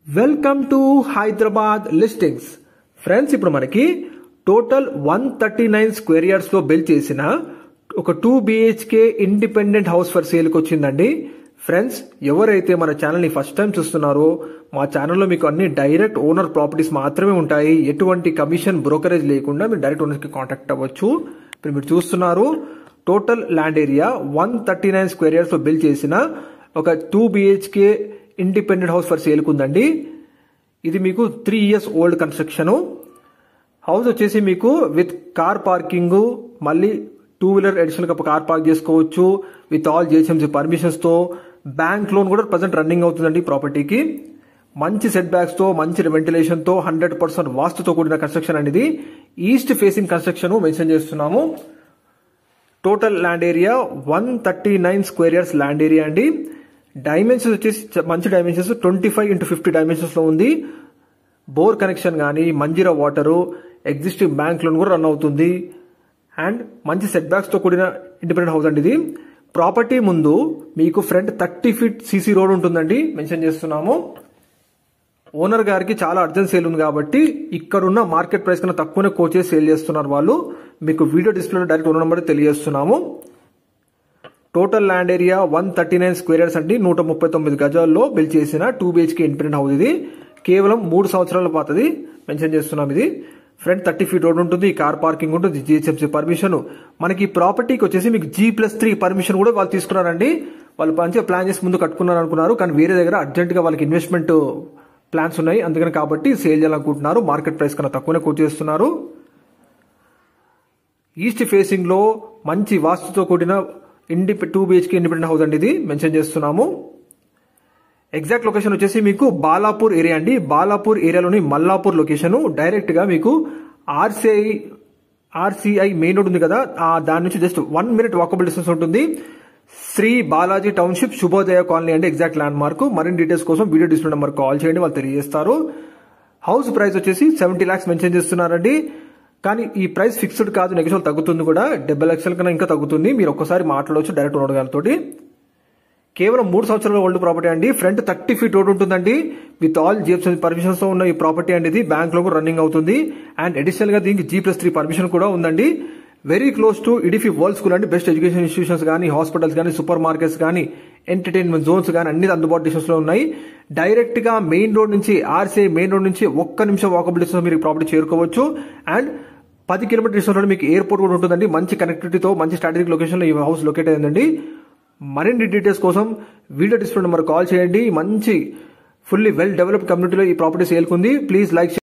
Welcome to Hyderabad listings. Friends, ఇప్పుడు మనకి total 139 square yards లో బిల్డ్ చేసిన ఒక 2 BHK independent house for sale కి వచ్చిందండి. ఫ్రెండ్స్, ఎవరైతే మన ఛానల్ ని ఫస్ట్ టైం చూస్తున్నారో మా ఛానల్లో మీకు అన్ని డైరెక్ట్ ఓనర్ ప్రాపర్టీస్ మాత్రమే ఉంటాయి. ఎటువంటి కమిషన్ బ్రోకరేజ్ లేకుండా మీరు డైరెక్ట్ ఓనర్స్ కి కాంటాక్ట్ అవ్వచ్చు. ఇప్పుడు మీరు చూస్తున్నారు total land area 139 square yards లో బిల్డ్ చేసిన ఒక 2 BHK independent house for sale ఉందండి. ఇది మీకు 3 years ఓల్డ్ కన్స్ట్రక్షన్ హౌస్ వచ్చేసి మీకు విత్ కార్ పార్కింగ్, మళ్ళీ 2 వీలర్ అడిషనల్ గా కార్ పార్క్ చేసుకోవచ్చు విత్ ఆల్ జిహెచ్ఎంసీ పర్మిషన్స్ తో. బ్యాంక్ లోన్ కూడా ప్రజెంట్ రన్నింగ్ అవుతుందండి ప్రాపర్టీకి. మంచి సెట్ బ్యాక్స్ తో, మంచి వెంటిలేషన్ తో, 100% వాస్తుతో కూడిన కన్స్ట్రక్షన్ అనేది ఈస్ట్ ఫేసింగ్ కన్స్ట్రక్షన్ మెన్షన్ చేస్తున్నాము. Total land area 139 square yards land area అండి. డైమెన్షన్స్ వచ్చేసి మంచి డైమెన్షన్స్ 25x50 డైమెన్షన్స్ లో ఉంది. బోర్ కనెక్షన్ కానీ, Manjira water, existing bank loan కూడా రన్ అవుతుంది. అండ్ మంచి సెట్ బ్యాక్స్ తో కూడిన ఇండిపెండెంట్ హౌస్ అండి ఇది. ప్రాపర్టీ ముందు మీకు ఫ్రంట్ 30 feet CC రోడ్ ఉంటుందండి మెన్షన్ చేస్తున్నాము. ఓనర్ గారికి చాలా అర్జెంట్ సేల్ ఉంది కాబట్టి ఇక్కడున్న మార్కెట్ ప్రైస్ కన్నా తక్కువనే కోట్ చేసి సేల్ చేస్తున్నారు వాళ్ళు. మీకు వీడియో డిస్ప్లేలో డైరెక్ట్ ఓనర్ నెంబర్ తెలియజేస్తున్నాము. Total land area 139 square yards అండి. 139 గజాల్లో బిల్డ్ చేసిన 2 BHK ఇండిపెండెంట్ హౌస్ ఇది. కేవలం 3 సంవత్సరాల పాతది మెన్షన్ చేస్తున్నాం. ఇది ఫ్రంట్ 30 feet రోడ్ ఉంటుంది, కార్ పార్కింగ్ ఉంటుంది, జిహెచ్ఎంసీ పర్మిషన్. మనకి ప్రాపర్టీకి వచ్చేసి మీకు G+3 పర్మిషన్ కూడా వాళ్ళు తీసుకున్నారండి. వాళ్ళు మంచిగా ప్లాన్ చేసి ముందు కట్టుకున్నారు అనుకున్నారు, కానీ వేరే దగ్గర అర్జెంట్ గా వాళ్ళకి ఇన్వెస్ట్మెంట్ ప్లాన్స్ ఉన్నాయి, అందుకని కాబట్టి సేల్ చేయాలనుకుంటున్నారు. మార్కెట్ ప్రైస్ కన్నా తక్కువనే కోట్ చేస్తున్నారు. ఈస్ట్ ఫేసింగ్ లో మంచి వాస్తుతో కూడిన 2 BHK ఇండిపెండెంట్ హౌస్ అండి ఇది మెన్షన్ చేస్తున్నాము. ఎగ్జాక్ట్ లొకేషన్ వచ్చేసి మీకు బాలాపూర్ ఏరియా అండి. బాలాపూర్ ఏరియాలోని మల్లాపూర్ లొకేషన్. డైరెక్ట్ గా మీకు ఆర్సీఐ మెయిన్ రోడ్ ఉంది కదా, దాని నుంచి జస్ట్ 1 minute వాకబుల్ డిస్టెన్స్ ఉంటుంది. శ్రీ బాలాజీ టౌన్షిప్, శుభోదయ కాలనీ అండి ఎగ్జాక్ట్ ల్యాండ్ మార్క్. మరిన్ని డీటెయిల్స్ కోసం వీడియో డిస్ప్లే నెంబర్ కాల్ చేయండి, వాళ్ళు తెలియజేస్తారు. హౌస్ ప్రైస్ వచ్చేసి 70 lakhs మెన్షన్ చేస్తున్నారండి. కానీ ఈ ప్రైస్ ఫిక్స్డ్ కాదు, నెగోషియబుల్ తగ్గుతుంది కూడా. 70 లక్షల కన్నా ఇంకా తగ్గుతుంది. మీరు ఒక్కసారి మాట్లాడవచ్చు డైరెక్ట్ ఓనర్ గారితో. కేవలం 3 సంవత్సరాల ఓల్డ్ ప్రాపర్టీ అండి. ఫ్రంట్ 30 feet రోడ్ ఉంటుందండి విత్ ఆల్ జిహెచ్ఎంసీ పర్మిషన్స్ తో ఉన్న ఈ ప్రాపర్టీ అండి ఇది. బ్యాంక్ లో కూడా రన్నింగ్ అవుతుంది. అండ్ అడిషనల్ గా దీనికి G+3 పర్మిషన్ కూడా ఉందండి. వెరీ క్లోజ్ టు ఇడిఫి వరల్డ్ స్కూల్ అండి. బెస్ట్ ఎడ్యుకేషన్ ఇన్స్టిట్యూషన్స్ కానీ, హాస్పిటల్స్ కానీ, సూపర్ మార్కెట్స్ కానీ, ఎంటర్టైన్మెంట్ జోన్స్ కానీ అన్ని అందుబాటు డిస్టెన్స్ లో ఉన్నాయి. డైరెక్ట్ గా మెయిన్ రోడ్ నుంచి, ఆర్సీఐ మెయిన్ రోడ్ నుంచి 1 నిమిషం వాకబుల్ డిస్టెన్స్ మీరు ప్రాపర్టీ చేరుకోవచ్చు. అండ్ 10 kilometers డిస్టెన్స్ లో మీకు ఎయిర్పోర్ట్ కూడా ఉంటుందండి. మంచి కనెక్టివిటీతో మంచి స్ట్రాటజిక్ లొకేషన్ లో ఈ హౌస్ లొకేట్ అయిందండి. మరిన్ని డీటెయిల్స్ కోసం వీడియో డిస్ప్లే నెంబర్ కాల్ చేయండి. మంచి ఫుల్లీ వెల్ డెవలప్డ్ కమ్యూనిటీలో ఈ ప్రాపర్టీ సేల్ కుంది. Please like